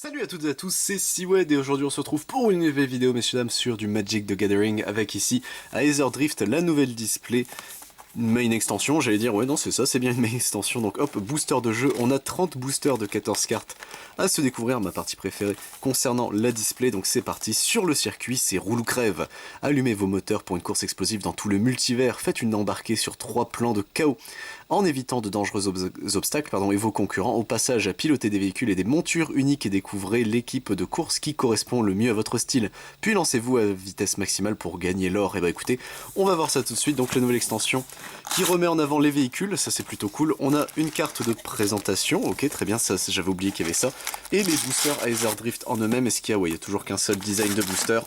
Salut à toutes et à tous, c'est Seawed et aujourd'hui on se retrouve pour une nouvelle vidéo messieurs dames sur du Magic the Gathering avec ici Aether Drift, la nouvelle display, une main extension, j'allais dire ouais non c'est ça, c'est bien une main extension, donc hop, booster de jeu, on a 30 boosters de 14 cartes à se découvrir, ma partie préférée concernant la display, donc c'est parti, sur le circuit c'est roule ou crève, allumez vos moteurs pour une course explosive dans tout le multivers, faites une embarquée sur 3 plans de chaos, en évitant de dangereux obstacles et vos concurrents, au passage à piloter des véhicules et des montures uniques et découvrez l'équipe de course qui correspond le mieux à votre style. Puis lancez-vous à vitesse maximale pour gagner l'or. Et bah écoutez, on va voir ça tout de suite, donc la nouvelle extension qui remet en avant les véhicules, ça c'est plutôt cool. On a une carte de présentation, ok très bien, ça j'avais oublié qu'il y avait ça. Et les boosters Aether Drift en eux-mêmes, est-ce qu'il y a, ouais, il y a toujours qu'un seul design de booster.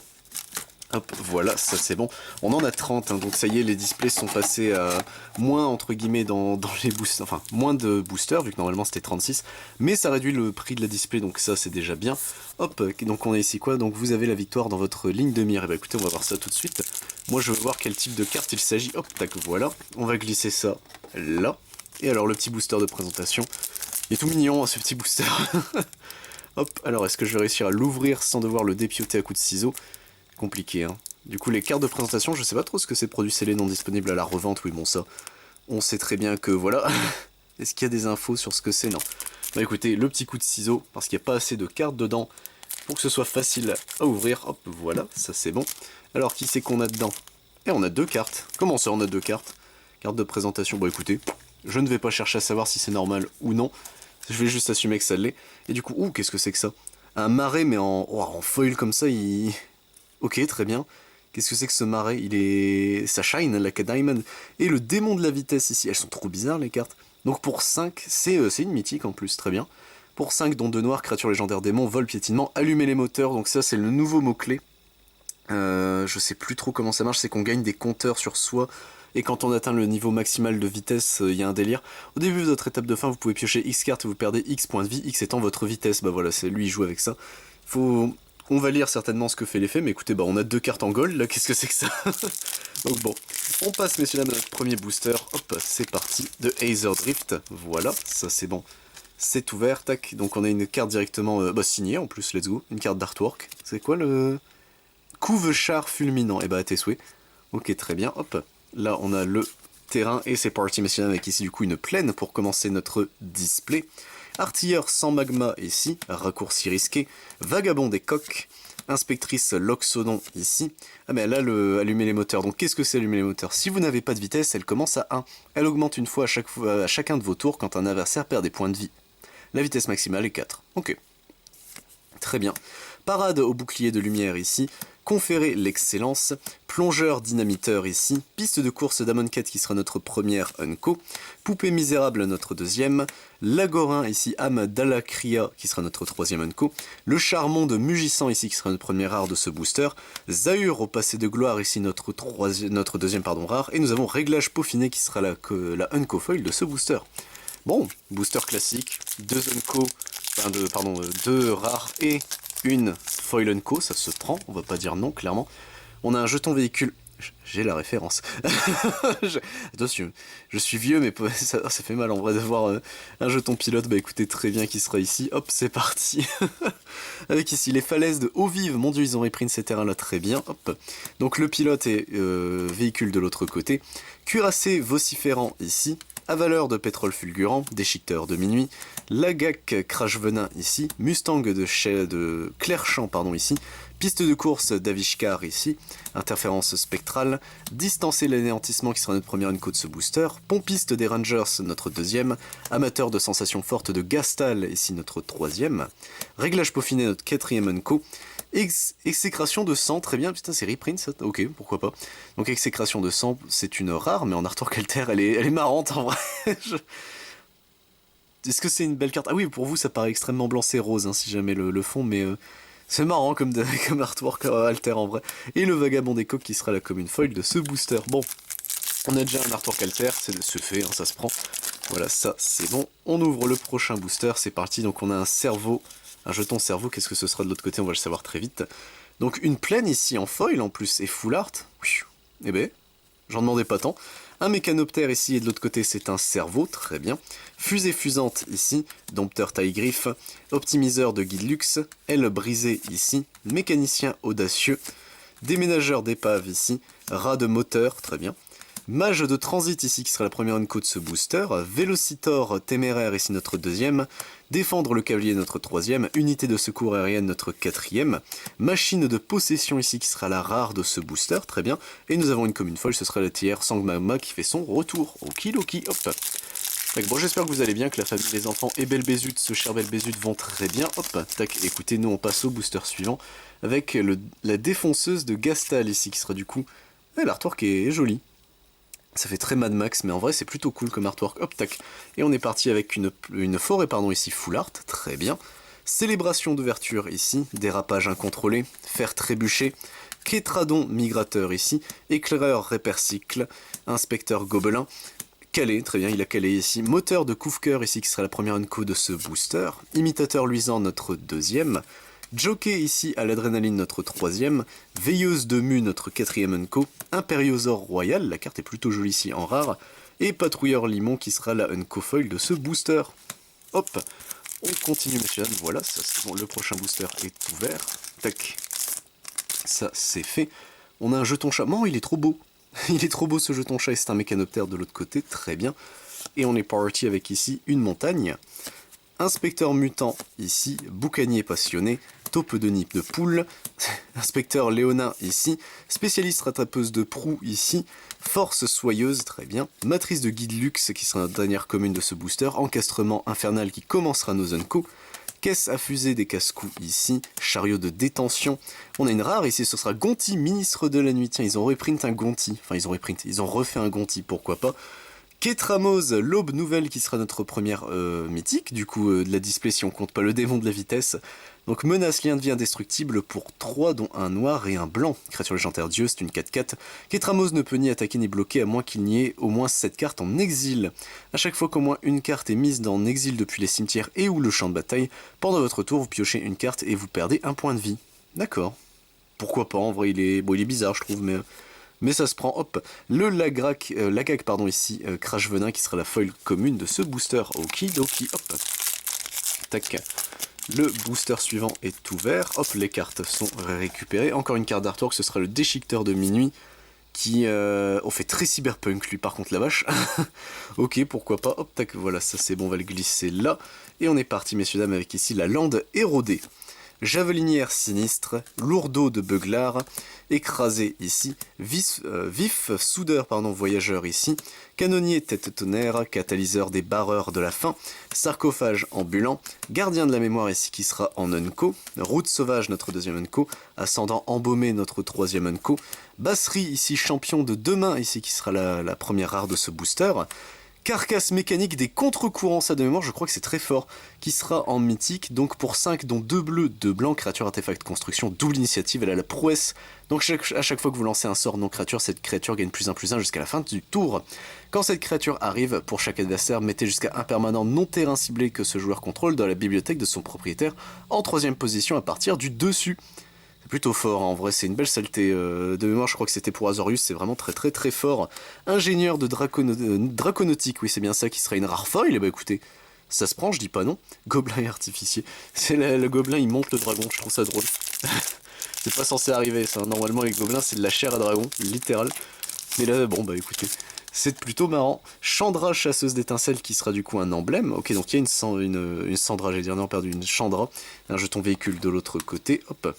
Hop, voilà, ça c'est bon. On en a 30, hein, donc ça y est, les displays sont passés à moins, entre guillemets, dans les boosters, enfin, moins de boosters, vu que normalement c'était 36, mais ça réduit le prix de la display, donc ça c'est déjà bien. Hop, donc on a ici quoi? Donc vous avez la victoire dans votre ligne de mire, et bah écoutez, on va voir ça tout de suite. Moi je veux voir quel type de carte il s'agit, hop, tac, voilà. On va glisser ça là. Et alors le petit booster de présentation, il est tout mignon, hein, ce petit booster. Hop, alors est-ce que je vais réussir à l'ouvrir sans devoir le dépioter à coups de ciseaux? Compliqué, hein. Du coup, les cartes de présentation, je sais pas trop ce que c'est, produits scellés non disponibles à la revente, oui, bon, ça, on sait très bien que, voilà. Est-ce qu'il y a des infos sur ce que c'est? Non. Bah écoutez, le petit coup de ciseau, parce qu'il n'y a pas assez de cartes dedans pour que ce soit facile à ouvrir. Hop, voilà, ça c'est bon. Alors, qui c'est qu'on a dedans? Et on a deux cartes. Comment ça, on a deux cartes? Carte de présentation, bah écoutez, je ne vais pas chercher à savoir si c'est normal ou non. Je vais juste assumer que ça l'est. Et du coup, ouh, qu'est-ce que c'est que ça? Un marais, mais en foil comme ça, il... Ok, très bien. Qu'est-ce que c'est que ce marais? Il est... Ça shine, like a diamond. Et le démon de la vitesse ici. Elles sont trop bizarres, les cartes. Donc pour 5, c'est une mythique en plus, très bien. Pour 5, dont 2 noirs, créature légendaire démon, vol, piétinement, allumer les moteurs. Donc ça, c'est le nouveau mot-clé. Je sais plus trop comment ça marche, c'est qu'on gagne des compteurs sur soi. Et quand on atteint le niveau maximal de vitesse, il y a un délire. Au début de votre étape de fin, vous pouvez piocher X cartes et vous perdez X points de vie, X étant votre vitesse. Bah voilà, c'est lui, il joue avec ça. Faut... On va lire certainement ce que fait l'effet, mais écoutez, bah on a deux cartes en gold, là, qu'est-ce que c'est que ça? Donc bon, on passe, messieurs dames, à notre premier booster. Hop, c'est parti, de Aether Drift. Voilà, ça c'est bon. C'est ouvert, tac. Donc on a une carte directement signée, en plus, let's go. Une carte d'artwork. C'est quoi le... Couve-char fulminant. Et bah, à tes souhaits. Ok, très bien, hop. Là, on a le terrain, et c'est parti, messieurs dames, avec ici, du coup, une plaine pour commencer notre display. Artilleur sans magma ici, raccourci risqué, vagabond des coques, inspectrice Loxodon ici. Ah mais là le allumer les moteurs, donc qu'est-ce que c'est allumer les moteurs? Si vous n'avez pas de vitesse, elle commence à 1. Elle augmente une fois à chacun de vos tours quand un adversaire perd des points de vie. La vitesse maximale est 4. Ok. Très bien. Parade au bouclier de lumière ici, conférer l'excellence, plongeur dynamiteur ici, piste de course d'Amonkhet qui sera notre première Unco, poupée misérable notre deuxième, Lagorin ici, âme d'Alakria qui sera notre troisième Unco, le charbon de Mugissant ici qui sera notre premier rare de ce booster, Zahur au passé de gloire ici notre deuxième rare, et nous avons réglage peaufiné qui sera la Unco foil de ce booster. Bon, booster classique, deux Unco, deux rares et une foil Unco, ça se prend, on va pas dire non, clairement. On a un jeton véhicule, j'ai la référence. Attention, je suis vieux, mais ça fait mal en vrai d'avoir un jeton pilote. Bah écoutez, très bien qu'il sera ici. Hop, c'est parti. Avec ici les falaises de eau vive. Mon dieu, ils ont reprint ces terrains là très bien. Hop. Donc le pilote est véhicule de l'autre côté. Cuirassé vociférant ici. Avaleur de pétrole fulgurant, déchiqueteur de minuit, Lagac crash venin ici, Mustang de Clairchamp ici, piste de course d'Avishkar ici, interférence spectrale, distancer l'anéantissement qui sera notre première unco de ce booster, pompiste des Rangers notre deuxième, amateur de sensations fortes de Gastal ici notre troisième, réglage peaufiné notre quatrième unco, exécration de sang, très bien, putain c'est reprint ça, ok, pourquoi pas. Donc exécration de sang, c'est une rare, mais en artwork alter, elle est marrante en vrai. Est-ce que c'est une belle carte? Ah oui, pour vous ça paraît extrêmement blanc, c'est rose, hein, si jamais le fond, mais c'est marrant comme artwork alter en vrai. Et le vagabond des coques qui sera la commune foil de ce booster. Bon, on a déjà un artwork alter, c'est ce fait, hein, ça se prend. Voilà, ça c'est bon. On ouvre le prochain booster, c'est parti, donc on a un cerveau. Un jeton cerveau, qu'est-ce que ce sera de l'autre côté? On va le savoir très vite. Donc une plaine ici en foil en plus, et full art. Eh ben, j'en demandais pas tant. Un mécanoptère ici et de l'autre côté c'est un cerveau, très bien. Fusée fusante ici, dompteur taille-griffe, optimiseur de guide luxe, aile brisée ici, mécanicien audacieux, déménageur d'épave ici, rat de moteur, très bien. Mage de transit ici qui sera la première unco de ce booster, Vélocitor téméraire ici notre deuxième, défendre le cavalier notre troisième, unité de secours aérienne notre quatrième, machine de possession ici qui sera la rare de ce booster, très bien, et nous avons une commune folle, ce sera la tiers Sangmama qui fait son retour, okidoki, hop. Tac, bon j'espère que vous allez bien, que la famille, les enfants et Belbézut, ce cher Belbézut vont très bien, hop, tac, écoutez, nous on passe au booster suivant, avec la défonceuse de Gastal ici qui sera du coup, l'artwork est joli. Ça fait très Mad Max, mais en vrai c'est plutôt cool comme artwork. Hop, tac. Et on est parti avec une forêt, pardon, ici, full art, très bien. Célébration d'ouverture ici, dérapage incontrôlé, fer trébuché, Kétradon migrateur ici, éclaireur répercycle, inspecteur gobelin, calé, très bien, il a calé ici, moteur de Koufker ici qui sera la première unco de ce booster, imitateur luisant notre deuxième, Jockey ici à l'adrénaline notre troisième, Veilleuse de Mu notre quatrième unco, Impériosaure Royal, la carte est plutôt jolie ici en rare, et Patrouilleur Limon qui sera la unco foil de ce booster. Hop, on continue messieurs, voilà, ça c'est bon, le prochain booster est ouvert, tac, ça c'est fait. On a un jeton chat, non il est trop beau, il est trop beau ce jeton chat et c'est un mécanoptère de l'autre côté, très bien. Et on est parti avec ici une montagne. Inspecteur mutant ici, boucanier passionné, taupe de nid de poule, inspecteur léonin ici, spécialiste rattrapeuse de proue ici, force soyeuse, très bien, matrice de guide luxe qui sera la dernière commune de ce booster, encastrement infernal qui commencera nos unco, caisse à fusée des casse-coups ici, chariot de détention, on a une rare ici, ce sera Gonti, ministre de la nuit, tiens ils ont reprint un Gonti, enfin ils ont refait un Gonti, pourquoi pas. Kétramoz, l'aube nouvelle qui sera notre première mythique, du coup de la display si on compte pas le démon de la vitesse. Donc menace lien de vie indestructible pour 3 dont un noir et un blanc. Créature légendaire dieu, c'est une 4-4. Kétramoz ne peut ni attaquer ni bloquer à moins qu'il n'y ait au moins 7 cartes en exil. A chaque fois qu'au moins une carte est mise en exil depuis les cimetières et ou le champ de bataille, pendant votre tour vous piochez une carte et vous perdez un point de vie. D'accord. Pourquoi pas, en vrai il est bizarre je trouve, mais ça se prend, hop, le Lagak, pardon, ici, Crash Venin, qui sera la foil commune de ce booster, okidoki, hop, tac, le booster suivant est ouvert, hop, les cartes sont récupérées, encore une carte d'artwork, ce sera le Déchiqueteur de minuit, qui, on fait très cyberpunk, lui, par contre, la vache, ok, pourquoi pas, hop, tac, voilà, ça c'est bon, on va le glisser là, et on est parti, messieurs, dames, avec ici la lande érodée. Javelinière sinistre, lourdeau de beuglard, écrasé ici, vif soudeur pardon, voyageur ici, canonnier tête tonnerre, catalyseur des barreurs de la faim, sarcophage ambulant, gardien de la mémoire ici qui sera en unco, route sauvage notre deuxième unco, ascendant embaumé notre troisième unco, basserie ici champion de demain ici qui sera la première rare de ce booster, carcasse mécanique des contre-courants, ça de mémoire, je crois que c'est très fort, qui sera en mythique, donc pour 5, dont 2 bleus, 2 blancs, créature artefact construction, double initiative, elle a la prouesse, donc à chaque fois que vous lancez un sort non-créature, cette créature gagne +1/+1 jusqu'à la fin du tour. Quand cette créature arrive, pour chaque adversaire, mettez jusqu'à un permanent non-terrain ciblé que ce joueur contrôle dans la bibliothèque de son propriétaire, en 3ème position à partir du dessus. C'est plutôt fort, hein. En vrai c'est une belle saleté de mémoire, je crois que c'était pour Azorius, c'est vraiment très fort. Ingénieur de draconautique, oui c'est bien ça, qui serait une rare foil, et bah écoutez, ça se prend, je dis pas non. Gobelin et artificier, c'est le gobelin il monte le dragon, je trouve ça drôle. C'est pas censé arriver ça, normalement les gobelins c'est de la chair à dragon, littéral. Mais là bon bah écoutez, c'est plutôt marrant. Chandra, chasseuse d'étincelles, qui sera du coup un emblème. Ok, donc il y a une Sandra, j'allais dire, non, perdu, une Chandra. Un jeton véhicule de l'autre côté, hop.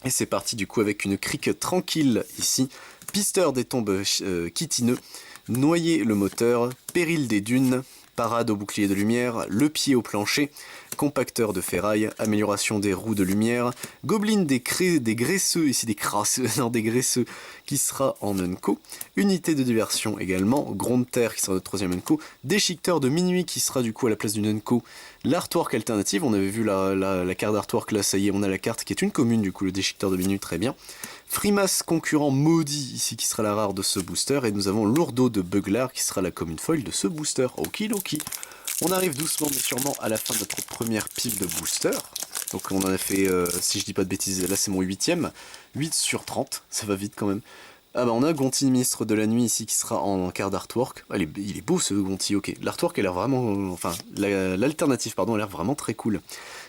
Et c'est parti du coup avec une crique tranquille ici, pisteur des tombes chitineux, noyer le moteur, péril des dunes, parade au bouclier de lumière, le pied au plancher, compacteur de ferraille, amélioration des roues de lumière, gobeline des graisseux, ici des crasseux, non des graisseux, qui sera en unco, unité de diversion également, gronde terre qui sera notre 3ème unco, déchiqueteur de minuit qui sera du coup à la place d'une unco, l'artwork alternative, on avait vu la carte d'artwork, là ça y est, on a la carte qui est une commune du coup, le déchiqueteur de minuit, très bien. Frimas concurrent maudit ici qui sera la rare de ce booster, et nous avons lourdeau de beuglard qui sera la commune foil de ce booster, okidoki. On arrive doucement mais sûrement à la fin de notre première pile de booster. Donc on en a fait, si je dis pas de bêtises, là c'est mon 8ème, 8 sur 30, ça va vite quand même. Ah bah on a Gonti, ministre de la nuit ici qui sera en carte d'artwork. Ah, il est beau ce Gonti, ok. L'artwork a l'air vraiment... Enfin, l'alternative, pardon, a l'air vraiment très cool.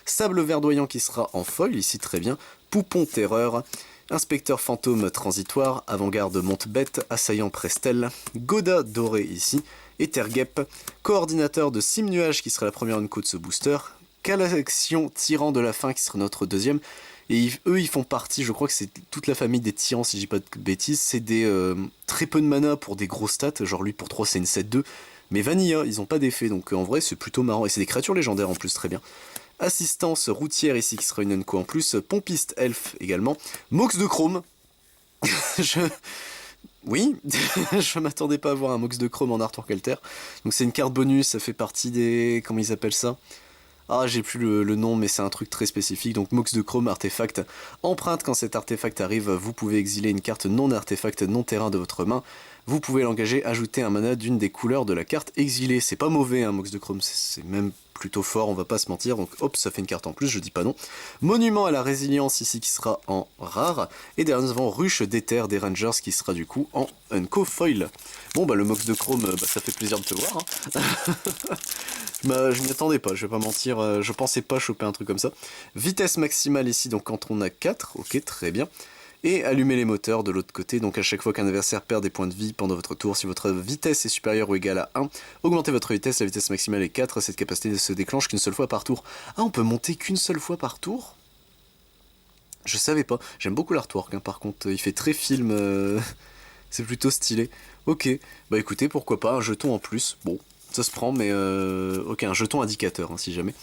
Sable verdoyant qui sera en foil ici, très bien. Poupon terreur. Inspecteur fantôme transitoire. Avant-garde monte-bête. Assaillant Prestel. Goda doré ici. Ethergep. Coordinateur de Sim Nuage qui sera la première unco de ce booster. Calaction tyran de la fin qui sera notre deuxième. Et eux, ils font partie, je crois que c'est toute la famille des tyrans, si je dis pas de bêtises. C'est des très peu de mana pour des gros stats. Genre lui, pour 3, c'est une 7-2. Mais Vanilla, ils ont pas d'effet. Donc en vrai, c'est plutôt marrant. Et c'est des créatures légendaires en plus, très bien. Assistance routière ici, qui sera une unco en plus. Pompiste elfe également. Mox de chrome. je... Oui, je m'attendais pas à voir un Mox de chrome en Arthur Kelter. Donc c'est une carte bonus, ça fait partie des... Comment ils appellent ça? Ah, j'ai plus le nom, mais c'est un truc très spécifique. Donc, Mox de Chrome, artefact. Empreinte, quand cet artefact arrive, vous pouvez exiler une carte non artefact, non terrain de votre main. Vous pouvez l'engager, ajouter un mana d'une des couleurs de la carte exilée. C'est pas mauvais, hein, Mox de Chrome, c'est même plutôt fort, on va pas se mentir. Donc, hop, ça fait une carte en plus, je dis pas non. Monument à la résilience ici, qui sera en rare. Et derrière, nous avons Ruche d'éther des Rangers, qui sera du coup en unco foil. Bon, bah, le Mox de Chrome, bah, ça fait plaisir de te voir, hein. Je m'y attendais pas, je vais pas mentir, je pensais pas choper un truc comme ça. Vitesse maximale ici, donc quand on a 4, ok, très bien. Et allumer les moteurs de l'autre côté, donc à chaque fois qu'un adversaire perd des points de vie pendant votre tour, si votre vitesse est supérieure ou égale à 1, augmentez votre vitesse, la vitesse maximale est 4, cette capacité ne se déclenche qu'une seule fois par tour. Ah, on peut monter qu'une seule fois par tour? Je savais pas, j'aime beaucoup l'artwork, hein, par contre, il fait très film, c'est plutôt stylé. Ok, bah écoutez, pourquoi pas, un jeton en plus, bon... Ça se prend, mais ok, un jeton indicateur, hein, si jamais.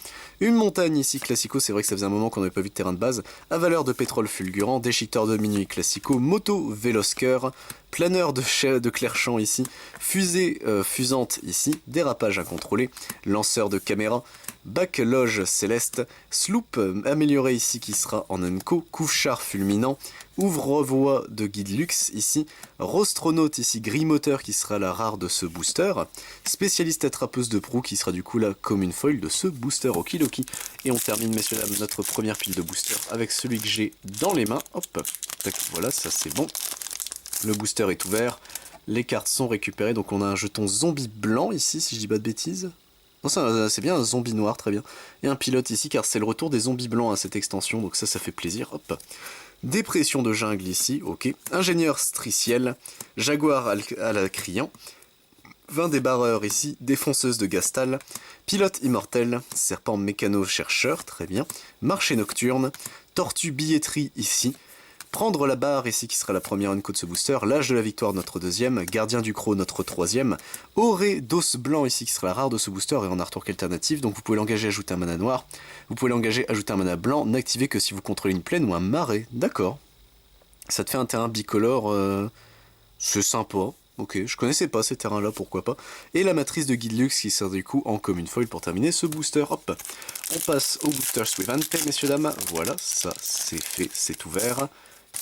Une montagne ici, classico, c'est vrai que ça faisait un moment qu'on n'avait pas vu de terrain de base. À valeur de pétrole fulgurant, déchiqueteur de minuit classico, moto vélosqueur, planeur de clair-champ ici, fusée fusante ici, dérapage incontrôlé, lanceur de caméra, bac loge céleste, sloop amélioré ici qui sera en unco, couche-char fulminant, ouvre-voie de guide luxe ici, rostronaute ici, grimoteur qui sera la rare de ce booster, spécialiste attrapeuse de proue qui sera du coup la commune foil de ce booster, okidoki. Et on termine, messieurs dames, notre première pile de boosters avec celui que j'ai dans les mains. Hop, tac, voilà, ça c'est bon. Le booster est ouvert, les cartes sont récupérées, donc on a un jeton zombie blanc ici, si je dis pas de bêtises. Non, c'est bien un zombie noir, très bien. Et un pilote ici, car c'est le retour des zombies blancs à cette extension, donc ça fait plaisir, hop. Dépression de jungle ici, ok. Ingénieur striciel, jaguar à la criant, 20 débarreurs ici, défonceuse de Gastal, pilote immortel, serpent mécano-chercheur, très bien, marché nocturne, tortue billetterie ici, prendre la barre ici qui sera la première unco de ce booster, l'âge de la victoire notre deuxième, gardien du croc notre troisième, oré d'os blanc ici qui sera la rare de ce booster et en artwork alternatif, donc vous pouvez l'engager ajouter un mana noir, vous pouvez l'engager ajouter un mana blanc, n'activez que si vous contrôlez une plaine ou un marais, d'accord. Ça te fait un terrain bicolore, c'est sympa. Ok, je connaissais pas ces terrains-là, pourquoi pas. Et la matrice de Guide Luxe qui sert du coup en commune foil pour terminer ce booster. Hop, on passe au booster Suivante, messieurs dames. Voilà, ça c'est fait, c'est ouvert.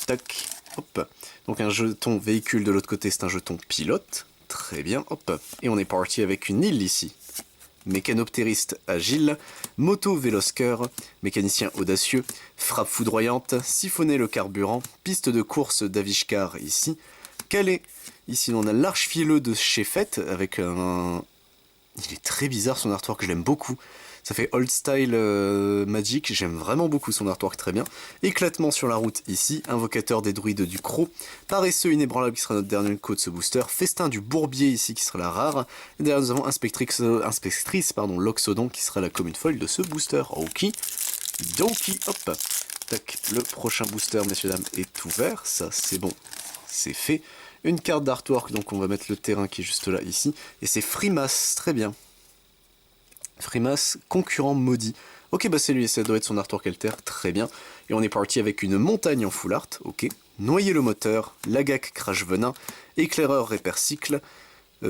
Tac, hop. Donc un jeton véhicule de l'autre côté, c'est un jeton pilote. Très bien, hop. Et on est parti avec une île ici. Mécanoptériste agile, moto vélosqueur, mécanicien audacieux, frappe foudroyante, siphonner le carburant, piste de course d'Avishkar ici, Calais. Ici on a l'arche fileux de chez Fett avec un... Il est très bizarre son artwork, je l'aime beaucoup. Ça fait old style magic, j'aime vraiment beaucoup son artwork, très bien. Éclatement sur la route ici, invocateur des druides du croc, paresseux inébranlable qui sera notre dernier code de ce booster, festin du bourbier ici qui sera la rare, et derrière nous avons inspectrice Loxodon qui sera la commune foil de ce booster. Ok, donkey, hop, tac, le prochain booster messieurs dames est ouvert, ça c'est bon, c'est fait. Une carte d'artwork, donc on va mettre le terrain qui est juste là ici, et c'est Frimas, très bien. Frimas, concurrent maudit. Ok, bah c'est lui, ça doit être son artwork alter, très bien. Et on est parti avec une montagne en full art, ok. Noyer le moteur, lagac crash venin, éclaireur répercycle,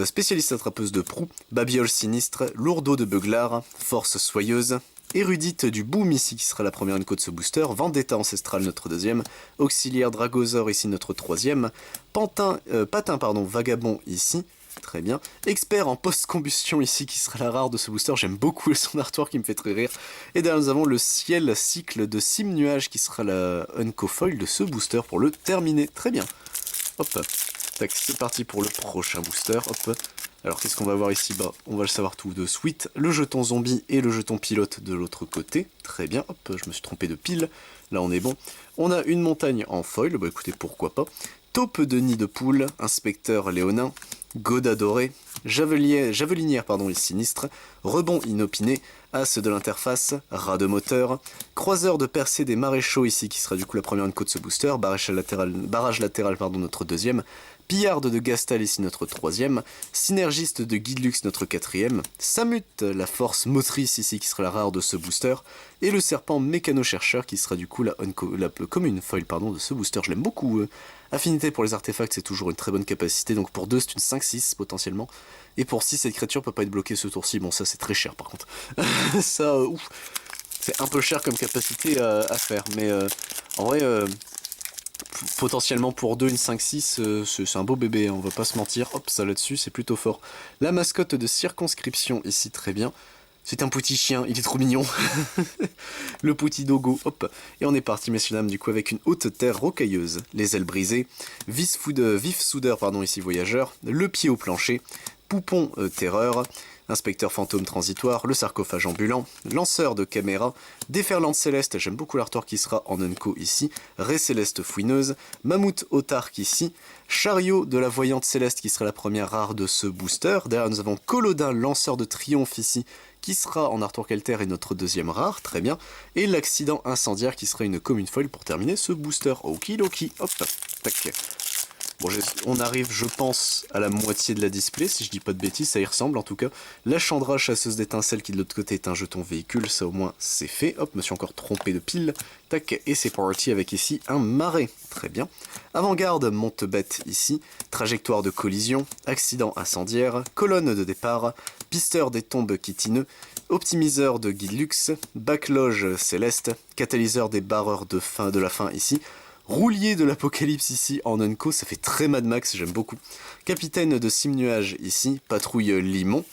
spécialiste attrapeuse de proue, babiole sinistre, lourdeau de beuglard, force soyeuse, érudite du boom ici qui sera la première unco de ce booster, vendetta ancestral notre deuxième, auxiliaire dragosaure ici notre troisième, patin vagabond ici, très bien. Expert en post-combustion ici, qui sera la rare de ce booster. J'aime beaucoup son artwork qui me fait très rire. Et derrière, nous avons le ciel cycle de Sim Nuage, qui sera la unco foil de ce booster pour le terminer. Très bien. hop. Tac, c'est parti pour le prochain booster, hop. Alors qu'est-ce qu'on va voir ici? Bah, on va le savoir tout de suite. Le jeton zombie et le jeton pilote de l'autre côté. Très bien, hop, je me suis trompé de pile. Là on est bon. On a une montagne en foil, bah écoutez, pourquoi pas. Taupe de nid de poule, inspecteur léonin, Goda doré, javelinière et sinistre, rebond inopiné, as de l'interface, rat de moteur, croiseur de percée des maréchaux ici qui sera du coup la première unco de ce booster, barrage latéral notre deuxième, pillarde de Gastal ici notre troisième, synergiste de Guidlux notre quatrième, Samut la force motrice ici qui sera la rare de ce booster, et le serpent mécano-chercheur qui sera du coup la commune foil de ce booster. Je l'aime beaucoup. Affinité pour les artefacts, c'est toujours une très bonne capacité, donc pour 2 c'est une 5-6 potentiellement, et pour 6 cette créature peut pas être bloquée ce tour-ci, bon ça c'est très cher par contre. Ça, ouf, c'est un peu cher comme capacité à faire, mais en vrai, potentiellement pour 2 une 5-6, c'est un beau bébé, hein, on va pas se mentir, hop ça là-dessus c'est plutôt fort. La mascotte de circonscription ici très bien. C'est un petit chien, il est trop mignon. Le petit dogo, hop. Et on est parti, messieurs dames, du coup, avec une haute terre rocailleuse. Les ailes brisées, vif soudeur, ici voyageur, le pied au plancher, poupon terreur, inspecteur fantôme transitoire, le sarcophage ambulant, lanceur de caméra, déferlante céleste, j'aime beaucoup l'artwork qui sera en unco ici, raie céleste fouineuse, mammouth autarque ici, chariot de la voyante céleste qui sera la première rare de ce booster. Derrière nous avons Colodin, lanceur de triomphe ici, qui sera en artwork alter et notre deuxième rare, très bien, et l'accident incendiaire qui sera une commune foil pour terminer ce booster. Okidoki, hop, tac. Bon, on arrive, je pense, à la moitié de la display, si je dis pas de bêtises, ça y ressemble en tout cas. La Chandra, chasseuse d'étincelles, qui de l'autre côté est un jeton véhicule, ça au moins c'est fait. Hop, me suis encore trompé de pile. Tac, et c'est parti avec ici un marais. Très bien. Avant-garde, monte-bête ici. Trajectoire de collision, accident incendiaire, colonne de départ, pisteur des tombes chitineux, optimiseur de Guidlux, backloge céleste, catalyseur des barreurs de la fin ici. Roulier de l'apocalypse ici en unco, ça fait très Mad Max, j'aime beaucoup. Capitaine de Sim Nuage ici, patrouille Limon.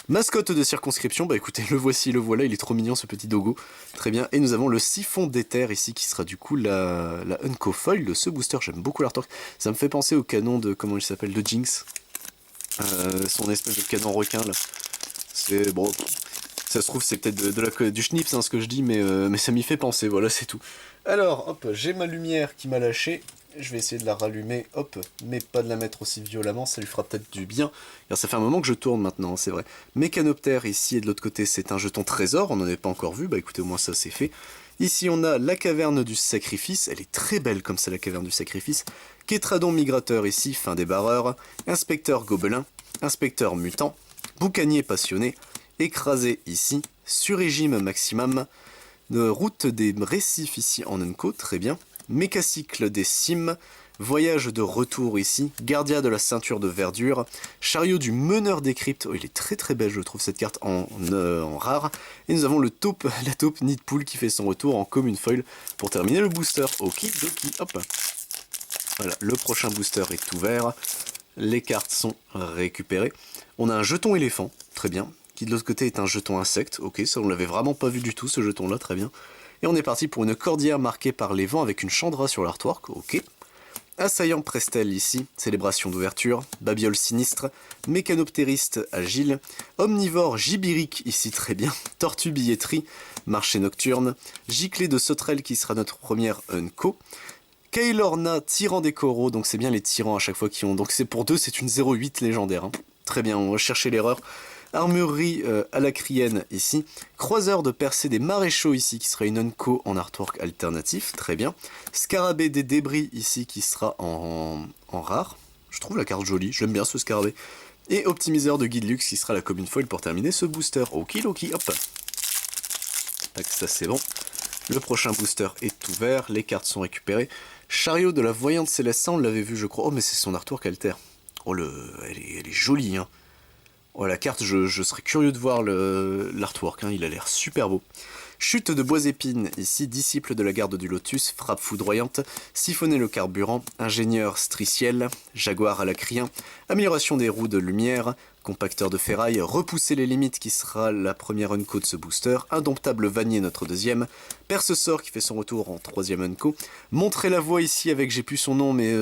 Mascotte de circonscription, bah écoutez, le voici, le voilà, il est trop mignon ce petit dogo. Très bien, et nous avons le siphon d'éther ici qui sera du coup la unco foil de ce booster, j'aime beaucoup l'artwork. Ça me fait penser au canon de, comment il s'appelle, de Jinx. Son espèce de canon requin là. C'est bon... Ça se trouve c'est peut-être du schnips hein, ce que je dis, mais ça m'y fait penser, voilà c'est tout. Alors, hop, j'ai ma lumière qui m'a lâché, je vais essayer de la rallumer, hop, mais pas de la mettre aussi violemment, ça lui fera peut-être du bien. Alors, ça fait un moment que je tourne maintenant, c'est vrai. Mécanoptère ici et de l'autre côté c'est un jeton trésor, on n'en avait pas encore vu, bah écoutez au moins ça c'est fait. Ici on a la caverne du sacrifice, elle est très belle comme c'est la caverne du sacrifice. Kétradon migrateur ici, fin des barreurs, inspecteur gobelin, inspecteur mutant, boucanier passionné, écrasé ici, sur régime maximum, route des récifs ici en unco, très bien, mécacycle des cimes, voyage de retour ici, gardien de la ceinture de verdure, chariot du meneur des cryptes, oh il est très très belle je trouve cette carte en rare, et nous avons la taupe nid de poule qui fait son retour en commune foil pour terminer le booster, okidoki, hop. Voilà, le prochain booster est ouvert, les cartes sont récupérées, on a un jeton éléphant, très bien, qui de l'autre côté est un jeton insecte, ok, ça on l'avait vraiment pas vu du tout ce jeton là, très bien. Et on est parti pour une cordillère marquée par les vents avec une chandra sur l'artwork, ok. Assaillant Prestel ici, célébration d'ouverture, babiole sinistre, mécanoptériste agile, omnivore gibirique ici très bien, tortue billetterie, marché nocturne, giclée de sauterelle qui sera notre première unco, Kaylorna, tyran des coraux, donc c'est bien les tyrans à chaque fois qui ont, donc c'est pour 2 c'est une 0,8 légendaire, hein. Très bien, on va chercher l'erreur. Armurerie alacrienne ici, croiseur de percée des maréchaux ici qui sera une unco en artwork alternatif, très bien, scarabée des débris ici qui sera en rare, je trouve la carte jolie, j'aime bien ce scarabée, et optimiseur de Guidlux qui sera la commune foil pour terminer ce booster, okidoki, hop, tac, ça c'est bon, le prochain booster est ouvert, les cartes sont récupérées, chariot de la voyante céleste, on l'avait vu je crois, oh mais c'est son artwork alter, oh elle est jolie hein. Oh, la carte, je serais curieux de voir l'artwork, hein, il a l'air super beau. Chute de bois épines, ici, disciple de la garde du lotus, frappe foudroyante, siphonner le carburant, ingénieur striciel, jaguar à la crien, amélioration des roues de lumière, compacteur de ferraille, repousser les limites qui sera la première unco de ce booster, indomptable vanier notre deuxième, perce sort qui fait son retour en troisième unco, montrer la voie ici avec j'ai plus son nom mais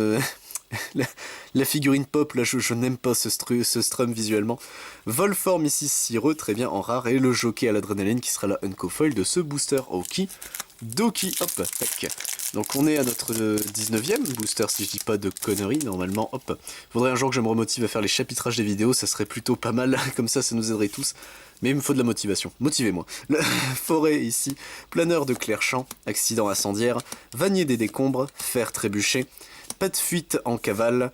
la figurine pop, là je n'aime pas ce strum visuellement. Volform ici, Cireux, très bien en rare, et le jockey à l'adrénaline qui sera la Unco Foil de ce booster. Ok, Doki, hop, tac. Donc on est à notre 19e booster si je dis pas de conneries, normalement, hop. Faudrait un jour que je me remotive à faire les chapitrages des vidéos, ça serait plutôt pas mal, comme ça nous aiderait tous. Mais il me faut de la motivation, motivez-moi. Forêt ici, planeur de clair-champ, accident incendiaire, vanier des décombres, fer trébuché, pas de fuite en cavale,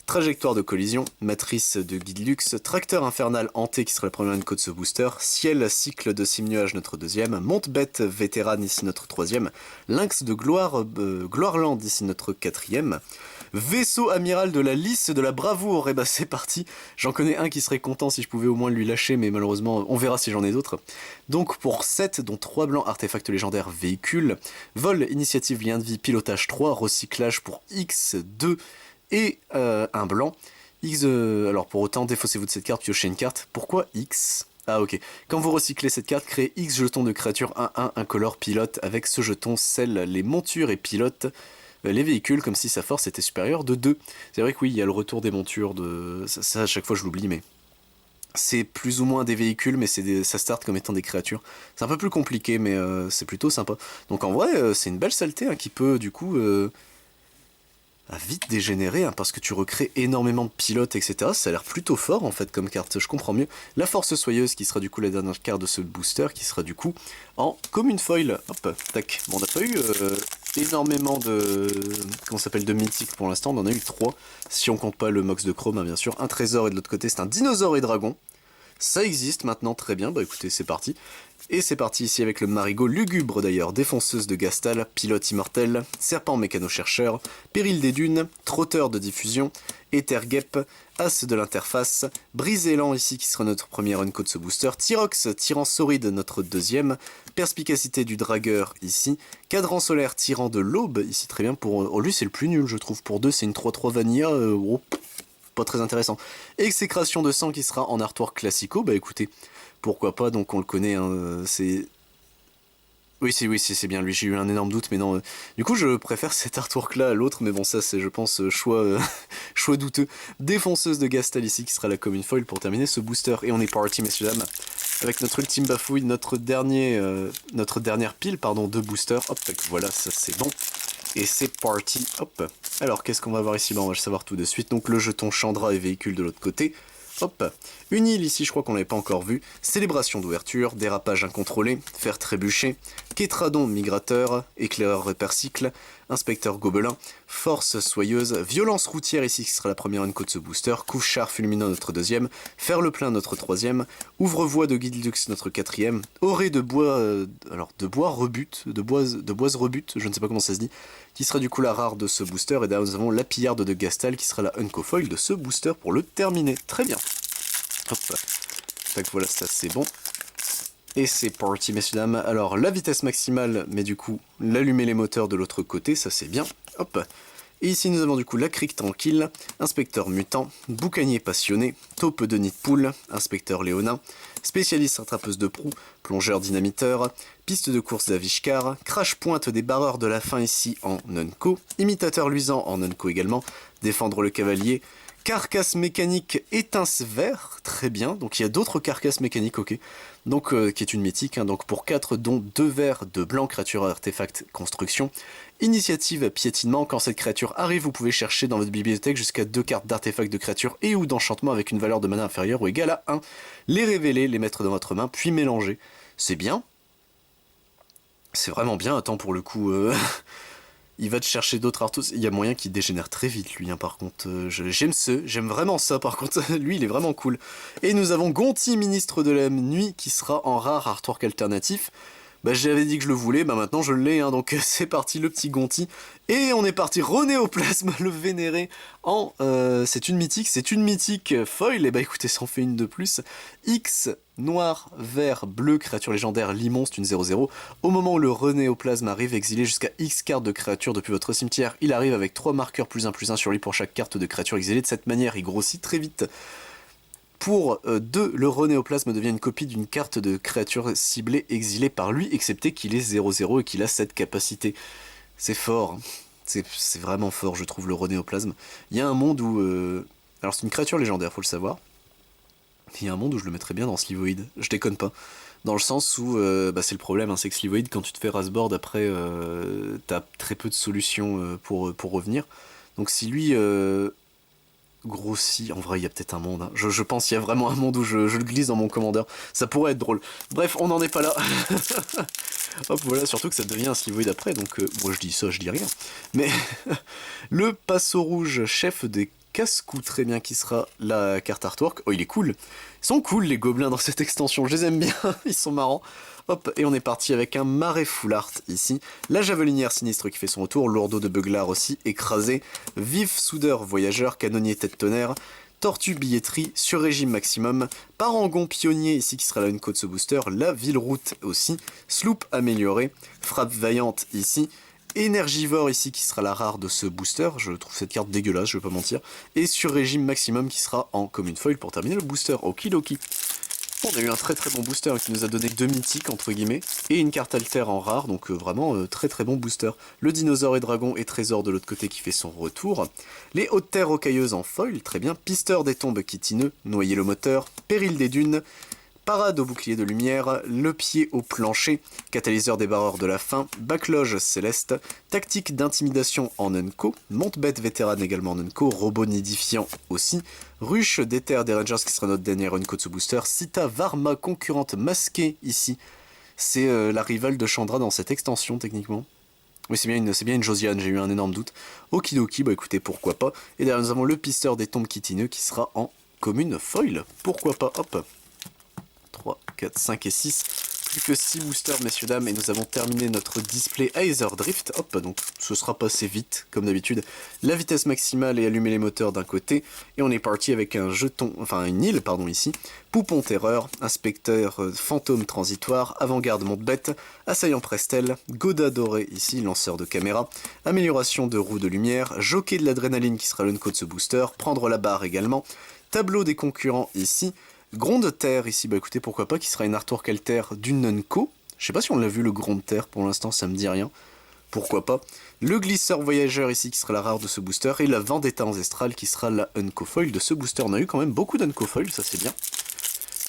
trajectoire de collision, matrice de guide luxe, tracteur infernal hanté qui sera la première inco de ce booster, ciel cycle de sim nuages notre deuxième, monte-bête vétérane ici notre troisième, lynx de Gloireland ici notre quatrième, vaisseau amiral de la lys de la bravoure, et bah c'est parti, j'en connais un qui serait content si je pouvais au moins lui lâcher, mais malheureusement on verra si j'en ai d'autres. Donc pour 7, dont 3 blancs, artefacts légendaires, véhicules, vol, initiative, lien de vie, pilotage 3, recyclage pour X2, et un blanc. X, alors pour autant, défaussez-vous de cette carte, piochez une carte. Pourquoi X? Ah ok. Quand vous recyclez cette carte, créez X jetons de créature 1-1 incolore pilote. Avec ce jeton, scelle les montures et pilote les véhicules comme si sa force était supérieure de 2. C'est vrai que oui, il y a le retour des montures de... Ça à chaque fois je l'oublie, mais... C'est plus ou moins des véhicules, mais ça start comme étant des créatures. C'est un peu plus compliqué, mais c'est plutôt sympa. Donc en vrai, c'est une belle saleté hein, qui peut du coup... a vite dégénéré, hein, parce que tu recrées énormément de pilotes, etc. Ça a l'air plutôt fort, en fait, comme carte, je comprends mieux. La Force Soyeuse, qui sera du coup la dernière carte de ce booster, qui sera du coup en commune foil. Hop, tac. Bon, on n'a pas eu énormément de... comment ça s'appelle, de mythiques pour l'instant, on en a eu 3, si on compte pas le Mox de Chrome, hein, bien sûr. Un trésor, et de l'autre côté, c'est un dinosaure et dragon. Ça existe maintenant, très bien, bah écoutez, c'est parti. Et c'est parti ici avec le marigot lugubre d'ailleurs, défonceuse de Gastal, pilote immortel, serpent mécano-chercheur, péril des dunes, trotteur de diffusion, éther-guêpe, as de l'interface, brise-élan ici qui sera notre première unco de ce booster, Tyrox, tyran sauride notre deuxième, perspicacité du dragueur ici, cadran solaire, tyran de l'aube ici très bien, pour lui c'est le plus nul je trouve, pour 2 c'est une 3-3 vanilla, pas très intéressant. Exécration de sang qui sera en artwork classico, bah écoutez, pourquoi pas, donc on le connaît, hein, c'est... Oui, c'est bien lui, j'ai eu un énorme doute, mais non. Du coup, je préfère cet artwork-là à l'autre, mais bon, ça, c'est, je pense, choix, choix douteux. Défonceuse de Gastal ici, qui sera la commune foil pour terminer ce booster. Et on est parti, messieurs, dames, avec notre ultime bafouille, notre dernière pile, pardon, de booster. Hop, voilà, ça, c'est bon. Et c'est parti, hop. Alors, qu'est-ce qu'on va voir ici? Bah, on va le savoir tout de suite. Donc, le jeton Chandra et véhicule de l'autre côté. Hop, une île ici, je crois qu'on l'avait pas encore vue. Célébration d'ouverture, dérapage incontrôlé, fer trébuché, Kétradon migrateur, éclaireur répercycle, inspecteur gobelin, force soyeuse, violence routière ici qui sera la première unco de ce booster, couche-char fulminant notre deuxième, faire le plein notre troisième, ouvre-voie de guide luxe notre quatrième, orée de bois, de boise rebute, je ne sais pas comment ça se dit, qui sera du coup la rare de ce booster, et là nous avons la pillarde de Gastal qui sera la unco foil de ce booster pour le terminer. Très bien. Hop. Donc voilà, ça c'est bon. Et c'est parti, messieurs dames. Alors la vitesse maximale, mais du coup l'allumer les moteurs de l'autre côté, ça c'est bien. Hop. Et ici nous avons du coup la crique tranquille, inspecteur mutant, boucanier passionné, taupe de nid de poule, inspecteur léonin, spécialiste rattrapeuse de proue, plongeur dynamiteur, piste de course d'Avishkar, crash pointe des barreurs de la faim ici en Nunco, imitateur luisant en Nunco également, défendre le cavalier, carcasse mécanique étince vert, très bien, donc il y a d'autres carcasses mécaniques, ok, donc qui est une mythique, hein, donc pour 4 dont 2 verts, 2 blancs, créature artefact construction, initiative piétinement, quand cette créature arrive vous pouvez chercher dans votre bibliothèque jusqu'à 2 cartes d'artefact de créature et ou d'enchantement avec une valeur de mana inférieure ou égale à 1, les révéler, les mettre dans votre main, puis mélanger, c'est bien, c'est vraiment bien, attends pour le coup... Il va te chercher d'autres artos. Il y a moyen qu'il dégénère très vite, lui, hein, par contre. J'aime vraiment ça, par contre. Lui, il est vraiment cool. Et nous avons Gonti, ministre de la nuit, qui sera en rare artwork alternatif. Bah, j'avais dit que je le voulais, bah maintenant je l'ai, hein, donc c'est parti, le petit Gonti. Et on est parti, Renéoplasme, le vénéré, en... c'est une mythique foil, et bah écoutez, ça en fait une de plus. X, noir, vert, bleu, créature légendaire, limon, c'est une 0-0. Au moment où le Renéoplasme arrive, exilé jusqu'à X cartes de créature depuis votre cimetière, il arrive avec 3 marqueurs +1/+1 sur lui pour chaque carte de créature exilée. De cette manière, il grossit très vite. Pour 2, le Renéoplasme devient une copie d'une carte de créature ciblée exilée par lui, excepté qu'il est 0-0 et qu'il a cette capacité. C'est fort, hein. C'est vraiment fort, je trouve, le Renéoplasme. Il y a un monde où... Alors c'est une créature légendaire, faut le savoir. Il y a un monde où je le mettrais bien dans Slivoid, je déconne pas. Dans le sens où, bah c'est le problème, hein, c'est que Slivoid, quand tu te fais rasboard, après, t'as très peu de solutions pour revenir. Donc si lui grossit, en vrai il y a peut-être un monde, hein. Je pense qu'il y a vraiment un monde où je le glisse dans mon commandeur. Ça pourrait être drôle. Bref, on n'en est pas là. Hop, voilà, surtout que ça devient un Slivoid après, donc moi je dis ça, je dis rien. Mais le Passo Rouge, chef des casse-cou, très bien, qui sera la carte artwork. Oh, il est cool. Ils sont cool les gobelins dans cette extension, je les aime bien, ils sont marrants. Hop, et on est parti avec un marais full art ici. La javelinière sinistre qui fait son retour, lourdeau de beuglar aussi, écrasé. Vif soudeur voyageur, canonnier tête tonnerre. Tortue billetterie, sur régime maximum. Parangon pionnier ici qui sera la une côte de ce booster. La ville route aussi. Sloop amélioré. Frappe vaillante ici. Énergivore ici qui sera la rare de ce booster, je trouve cette carte dégueulasse, je vais pas mentir. Et sur régime maximum qui sera en commune foil pour terminer le booster, okidoki. Bon, on a eu un très bon booster qui nous a donné 2 mythiques entre guillemets, et une carte alter en rare, donc vraiment très bon booster. Le dinosaure et dragon et trésor de l'autre côté qui fait son retour. Les hautes terres rocailleuses en foil, très bien. Pisteur des tombes chitineux, noyer le moteur, péril des dunes. Parade au bouclier de lumière, le pied au plancher, catalyseur des barreurs de la faim, backloge céleste, tactique d'intimidation en Unco, monte-bête vétérane également en Unco, robot nidifiant aussi, ruche d'éther des Rangers qui sera notre dernière Unco de ce booster, Sita Varma concurrente masquée ici, c'est la rivale de Chandra dans cette extension techniquement. Oui, c'est bien une Josiane, j'ai eu un énorme doute. Okidoki, bah écoutez, pourquoi pas. Et derrière nous avons le pisteur des tombes chitineux qui sera en commune foil, pourquoi pas, hop. 3, 4, 5 et 6. Plus que 6 boosters, messieurs, dames, et nous avons terminé notre display Aether Drift. Hop, donc ce sera passé vite, comme d'habitude. La vitesse maximale et allumer les moteurs d'un côté. Et on est parti avec un jeton, enfin une île, pardon, ici. Poupon Terreur, Inspecteur Fantôme Transitoire, Avant-Garde Monte-Bête, Assaillant Prestel, Goda Doré ici, lanceur de caméra, Amélioration de roue de lumière, Jockey de l'adrénaline qui sera l'unco de ce booster, Prendre la barre également, Tableau des concurrents ici, Gronde Terre ici, bah écoutez pourquoi pas, qui sera une artwork alter d'une Unco. Je sais pas si on l'a vu le Gronde Terre, pour l'instant ça me dit rien. Pourquoi pas. Le Glisseur Voyageur ici qui sera la rare de ce booster. Et la Vendetta Ancestrale qui sera la Unco Foil de ce booster. On a eu quand même beaucoup d'Unco Foil, ça c'est bien.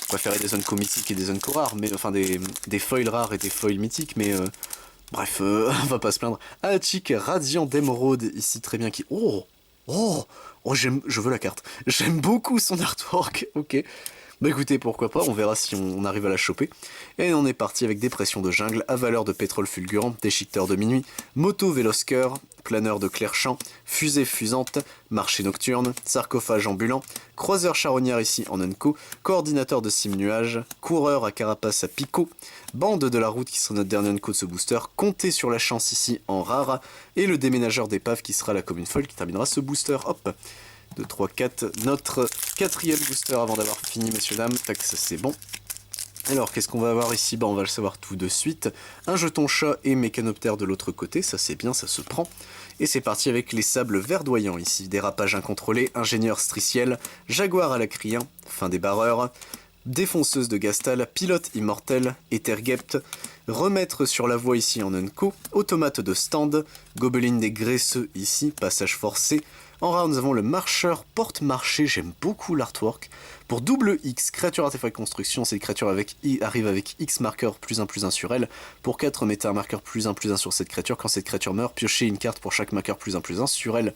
Je préférais des Unco mythiques et des Unco rares, mais enfin des foils rares et des foils mythiques, mais bref, on va pas se plaindre. Hachik Radiant d'Emeraude ici, très bien, qui... Oh, je veux la carte. J'aime beaucoup son artwork, ok. Bah écoutez, pourquoi pas, on verra si on arrive à la choper. Et on est parti avec Dépression de jungle, avaleur de pétrole fulgurant, déchiqueteur de minuit, moto vélosqueur, planeur de clair-champ, fusée fusante, marché nocturne, sarcophage ambulant, croiseur charognard ici en Unco, coordinateur de sim nuage, coureur à carapace à picot, bande de la route qui sera notre dernier Unco de ce booster, compter sur la chance ici en rare, et le déménageur d'épave qui sera la commune folle qui terminera ce booster. Hop, 2, 3, 4, notre 4e booster avant d'avoir fini, messieurs, dames. Tac, ça c'est bon. Alors, qu'est-ce qu'on va avoir ici? Bah, on va le savoir tout de suite. Un jeton chat et mécanoptère de l'autre côté, ça c'est bien, ça se prend. Et c'est parti avec les sables verdoyants ici. Dérapage incontrôlé, ingénieur striciel, jaguar à la crien, fin des barreurs, défonceuse de Gastal, pilote immortel, Ethergept, remettre sur la voie ici en Unco, automate de stand, gobeline des graisseux ici, passage forcé. En rare, nous avons le marcheur porte-marché, j'aime beaucoup l'artwork. Pour double X, créature artefact construction, cette créature arrive avec X marqueur +1/+1 sur elle. Pour 4, mettez un marqueur +1/+1 sur cette créature. Quand cette créature meurt, piochez une carte pour chaque marqueur +1/+1 sur elle.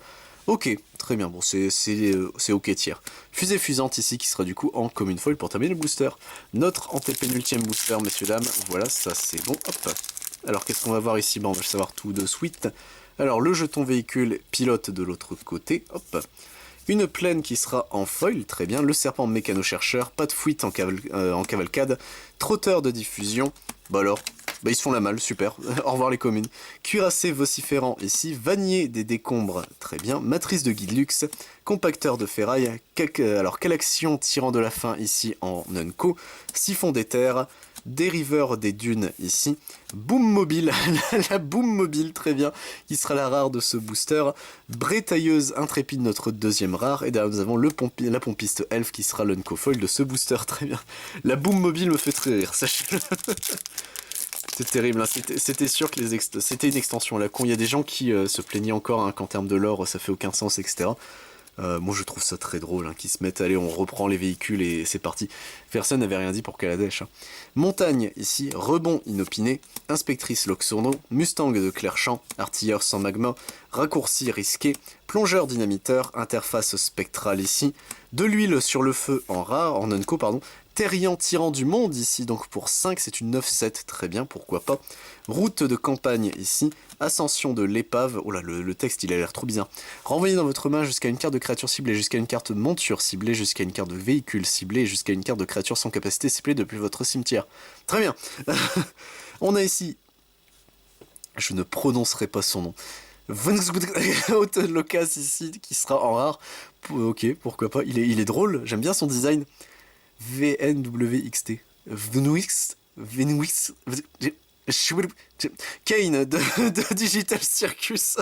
Ok, très bien, bon c'est ok tiers. Fusée fusante ici qui sera du coup en commune foil pour terminer le booster. Notre antépénultième booster, messieurs dames, voilà, ça c'est bon, hop. Alors qu'est-ce qu'on va voir ici? Bon, on va le savoir tout de suite. Alors le jeton véhicule pilote de l'autre côté, hop. Une plaine qui sera en foil, très bien. Le serpent mécano-chercheur, pas de fuite en cavalcade, trotteur de diffusion, bah alors, bah ils se font la malle, super, au revoir les communes. Cuirassé vociférant ici, vanier des décombres, très bien. Matrice de guide luxe, compacteur de ferraille, alors calaxion tirant de la fin ici en Unco, siphon d'éther, dériveur des dunes ici, boom mobile, la boom mobile, très bien, qui sera la rare de ce booster, brétailleuse intrépide, notre deuxième rare, et derrière nous avons la pompiste elfe qui sera l'unco foil de ce booster, très bien. La boom mobile me fait très rire, sachez-le. C'est terrible, hein. C'était sûr que c'était une extension à la con. Il y a des gens qui se plaignaient encore hein, qu'en termes de lore ça fait aucun sens, etc. Moi je trouve ça très drôle, hein, qu'ils se mettent, allez on reprend les véhicules et c'est parti. Personne n'avait rien dit pour Kaladesh. Hein. Montagne ici, rebond inopiné, inspectrice Loxourno, Mustang de Clairchamp, artilleur sans magma, raccourci risqué, plongeur dynamiteur, interface spectrale ici, de l'huile sur le feu en rare, en unco pardon, Terrien tyran du monde ici, donc pour 5 c'est une 9-7, très bien, pourquoi pas. Route de campagne ici, ascension de l'épave, oh là le texte il a l'air trop bizarre. Renvoyez dans votre main jusqu'à une carte de créature ciblée, jusqu'à une carte monture ciblée, jusqu'à une carte de véhicule ciblée, jusqu'à une carte de créature sans capacité ciblée depuis votre cimetière. Très bien. On a ici, je ne prononcerai pas son nom, Locas ici, qui sera en rare. Ok, pourquoi pas, il est drôle, j'aime bien son design. VNWXT. Venwix. Kane de Digital Circus.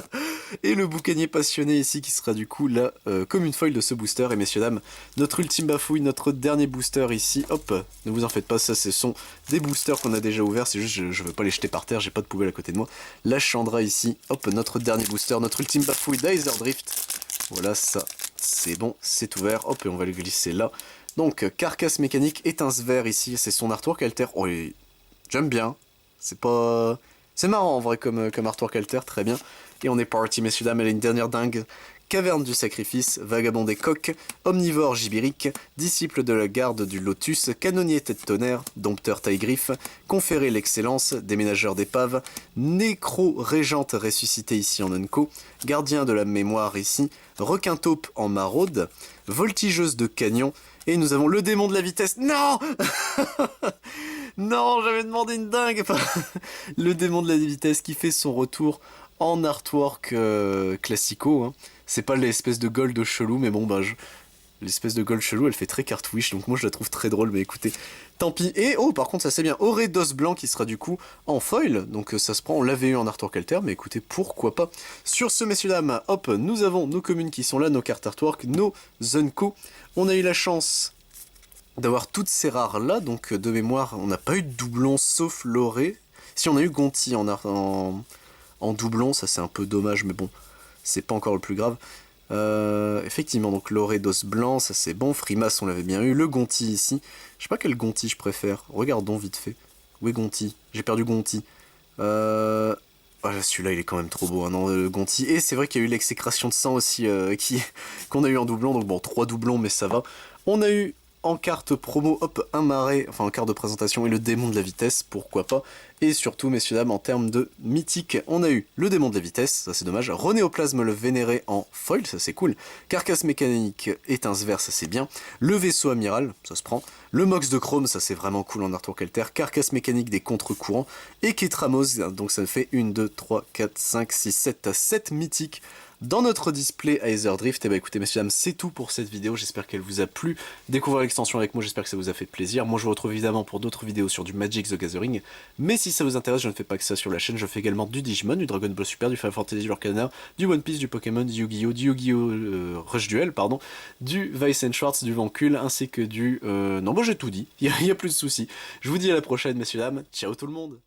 Et le boucanier passionné ici qui sera du coup là comme une foil de ce booster. Et messieurs dames, notre ultime bafouille, notre dernier booster ici. Hop, ne vous en faites pas, ça ce sont des boosters qu'on a déjà ouverts. C'est juste je veux pas les jeter par terre, j'ai pas de poubelle à côté de moi. La Chandra ici. Hop, notre dernier booster, notre ultime bafouille d'Aether Drift. Voilà, ça c'est bon, c'est ouvert. Hop, et on va le glisser là. Donc, carcasse mécanique, étince vert ici, c'est son artwork alter. Oh, j'aime bien. C'est pas... C'est marrant en vrai comme artwork alter, très bien. Et on est parti, messieurs dames, elle a une dernière dingue. Caverne du sacrifice, vagabond des coques, omnivore gibirique, disciple de la garde du lotus, canonnier tête tonnerre, dompteur taille griffe, conféré l'excellence, déménageur d'épave, nécro-régente ressuscité ici en unco, gardien de la mémoire ici, requin taupe en maraude, voltigeuse de canyon, et nous avons le démon de la vitesse. Non non, j'avais demandé une dingue. Le démon de la vitesse qui fait son retour en artwork classico. Hein. C'est pas l'espèce de gold chelou, mais bon, bah, l'espèce de gold chelou, elle fait très cartouche, donc moi je la trouve très drôle, mais écoutez, tant pis. Et oh, par contre, ça c'est bien, Oré d'os blanc qui sera du coup en foil, donc ça se prend, on l'avait eu en artwork alter, mais écoutez, pourquoi pas. Sur ce, messieurs dames, hop, nous avons nos communes qui sont là, nos cartes artwork, nos Zunko. On a eu la chance d'avoir toutes ces rares là, donc de mémoire, on n'a pas eu de doublon sauf Loré. Si on a eu Gonti en doublon, ça c'est un peu dommage, mais bon, c'est pas encore le plus grave. Effectivement, donc Loré d'os blanc, ça c'est bon. Frimas, on l'avait bien eu. Le Gonti ici. Je sais pas quel Gonti je préfère. Regardons vite fait. Où est Gonti? J'ai perdu Gonti. Ah, celui-là, il est quand même trop beau, hein, non, le Gonti. Et c'est vrai qu'il y a eu l'exécration de sang aussi qu'on a eu en doublon. Donc bon, 3 doublons, mais ça va. On a eu en carte promo, hop, un marais, enfin en carte de présentation et le démon de la vitesse, pourquoi pas. Et surtout, messieurs dames, en termes de mythique, on a eu le démon de la vitesse, ça c'est dommage, Renéoplasme le vénéré en foil, ça c'est cool, Carcasse mécanique étince vert, ça c'est bien, le vaisseau amiral, ça se prend, le Mox de chrome, ça c'est vraiment cool en artwork alter, Carcasse mécanique des contre-courants, et Ketramos, donc ça fait 1, 2, 3, 4, 5, 6, 7 à 7 mythiques dans notre display Aether Drift. Et bah écoutez messieurs dames, c'est tout pour cette vidéo, j'espère qu'elle vous a plu. Découvrir l'extension avec moi, j'espère que ça vous a fait plaisir. Moi je vous retrouve évidemment pour d'autres vidéos sur du Magic the Gathering, mais si ça vous intéresse, je ne fais pas que ça sur la chaîne, je fais également du Digimon, du Dragon Ball Super, du Final Fantasy Lorcaner, du One Piece, du Pokémon, du Yu-Gi-Oh, du Yu-Gi-Oh Rush Duel, pardon, du Weiss Schwartz, du Vancul, ainsi que du... Non, moi j'ai tout dit, il y a plus de soucis. Je vous dis à la prochaine messieurs dames, ciao tout le monde.